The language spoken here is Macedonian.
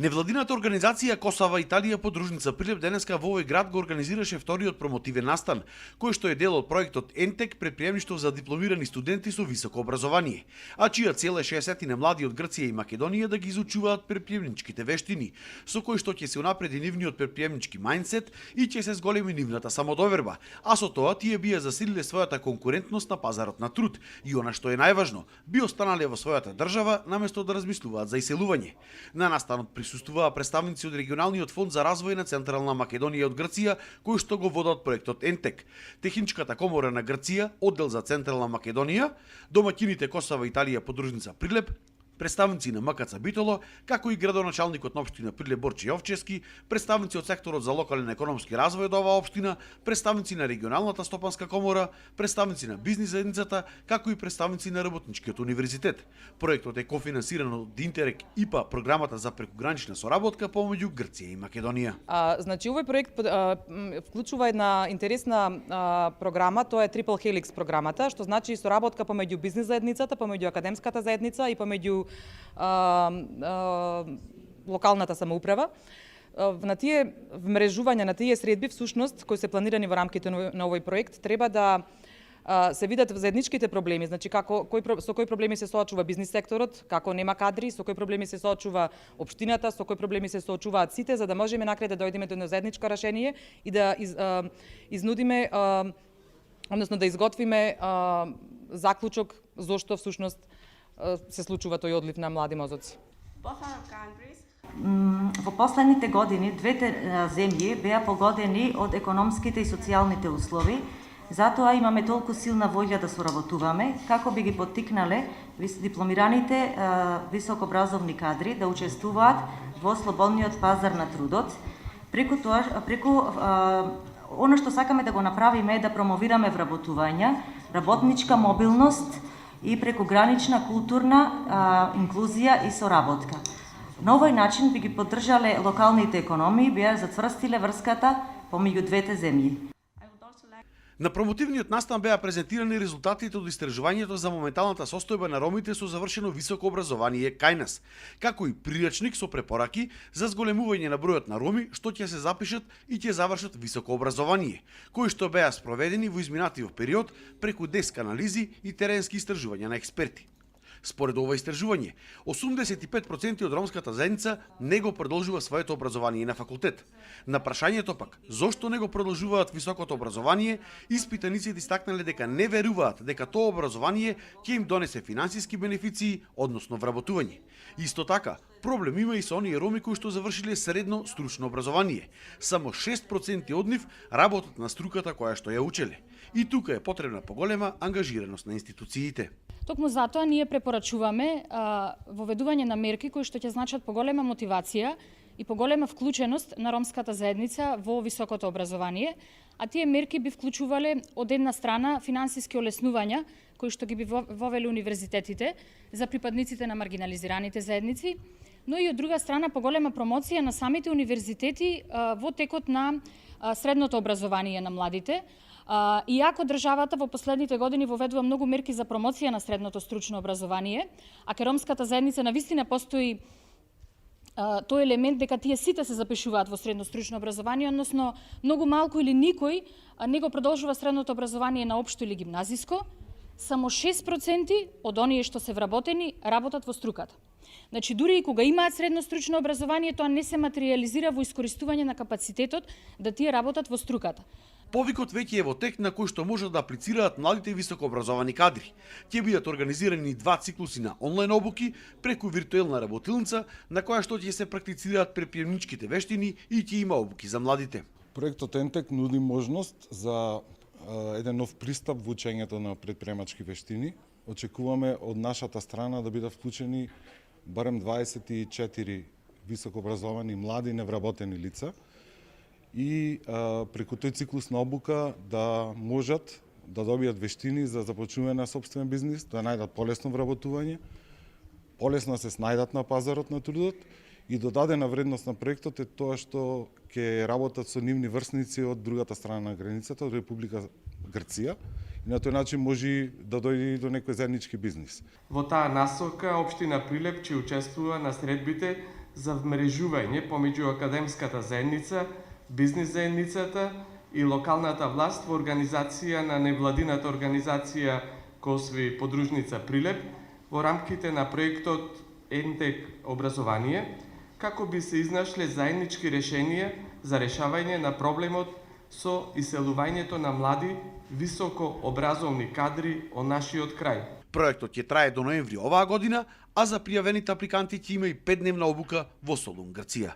Невладината организација Косова Италија подружница Прилеп денеска во овој град го организираше вториот промотивен настан, кој што е дел од проектот ЕНТЕК, предприемништво за дипломирани студенти со високо образование, а чија цел е 60 млади од Грција и Македонија да ги изучуваат предприемничките вештини, со кои што ќе се унапреди нивниот предприемнички мајндсет и ќе се зголеми нивната самодоверба, а со тоа тие би ја засилиле својата конкурентност на пазарот на труд и она што е најважно, би останале во својата држава наместо да размислуваат за иселување. На настанот присуствуваа представници од регионалниот фонд за развој на Централна Македонија од Грција, кои што го водат проектот ЕНТЕК, Техничката комора на Грција, оддел за Централна Македонија, домаќините Косова Италија подружница Прилеп, представници на МКЦ Битоло, како и градоначалникот на општина Прилеп Борче Јовчевски, представници од секторот за локален економски развој од оваа општина, представници на регионалната стопанска комора, представници на бизнис заедницата, како и представници на работничкиот универзитет. Проектот е кофинансиран од Интерек ИПА, програмата за прекогранична соработка помеѓу Грција и Македонија. Значи овој проект вклучува една интересна програма, тоа е Triple Helix програмата, што значи соработка помеѓу бизнис заедницата, помеѓу академската заедница и помеѓу локалната самоуправа. На тие вмрежувања, на тие средби, всушност, кои се планирани во рамките на овој проект, треба да се видат заедничките проблеми, значи со кои проблеми се соочува бизнис секторот, како нема кадри, со кои проблеми се соочува општината, со кои проблеми се соочуваат сите, за да можеме накрај да дојдеме до едно заедничко решение и да изнудиме, односно да изготвиме заклучок зошто всушност се случува тој одлив на млади мозоци. Во последните години двете земји беа погодени од економските и социјалните услови, затоа имаме толку силна волја да соработуваме, како би ги поттикнале дипломираните високообразовни кадри да учествуваат во слободниот пазар на трудот. Преку она што сакаме да го направиме е да промовираме вработување, работничка мобилност и прекогранична културна инклузија и соработка. На овој начин би ги поддржале локалните економии, би ја зацврстиле врската помеѓу двете земји. На промотивниот настан беа презентирани резултатите од истражувањето за моменталната состојба на ромите со завршено високо образование кај нас, како и прирачник со препораки за зголемување на бројот на роми што ќе се запишат и ќе завршат високо образование, кои што беа спроведени во изминатиот период преку деск анализи и теренски истражувања на експерти. Според ова истражување, 85% од ромската заедница не го продолжува своето образование на факултет. На прашањето пак, зошто не го продолжуваат високото образование, испитаниците истакнале дека не веруваат дека тоа образование ќе им донесе финансиски бенефиции, односно вработување. Исто така, проблем има и со оние роми кои што завршиле средно стручно образование. Само 6% од нив работат на струката која што ја учеле. И тука е потребна поголема ангажираност на институциите. Токму затоа ние препорачуваме воведување на мерки кои што ќе значат поголема мотивација и поголема вклученост на ромската заедница во високото образование, а тие мерки би вклучувале од една страна финансиски олеснувања кои што ги би вовеле универзитетите за припадниците на маргинализираните заедници, но и од друга страна поголема промоција на самите универзитети во текот на средното образование на младите. Иако државата во последните години воведува многу мерки за промоција на средното стручно образование, а ке ромската заедница навистина постои тој елемент дека тие сите се запишуваат во средно стручно образование, односно многу малку или никој не го продолжува средното образование на општо или гимназиско, само 6% од оние што се вработени работат во струката. Значи, дури и кога имаат средно стручно образование, тоа не се материализира во искористување на капацитетот да тие работат во струката. Повикот веќе е во тек на кој што можат да аплицираат младите високообразовани кадри. Ќе бидат организирани 2 циклуси на онлайн обуки преку виртуелна работилница на која што ќе се практицираат предприемничките вештини и ќе има обуки за младите. Проектот ЕНТЕК нуди можност за еден нов пристап во учењето на предприемачки вештини. Очекуваме од нашата страна да бидат вклучени барем 24 високообразовани млади невработени лица и преку тој циклус на обука да можат да добијат вештини за започнување на сопствен бизнис, да најдат полесно вработување, полесно се снајдат на пазарот на трудот и додадена вредност на проектот е тоа што ќе работат со нивни врсници од другата страна на границата, од Република Грција, и на тој начин може да дојде до некој заеднички бизнис. Во таа насока, општина Прилеп ќе учествува на средбите за вмрежување помеѓу академската заедница, бизнис заедницата и локалната власт во организација на невладината организација Косви подружница Прилеп во рамките на проектот ЕНТЕК образование, како би се изнашле заеднички решенија за решавање на проблемот со иселувањето на млади, високо образовни кадри од нашиот крај. Проектот ќе трае до ноември оваа година, а за пријавените апликанти ќе има и 5-дневна обука во Солун, Грција.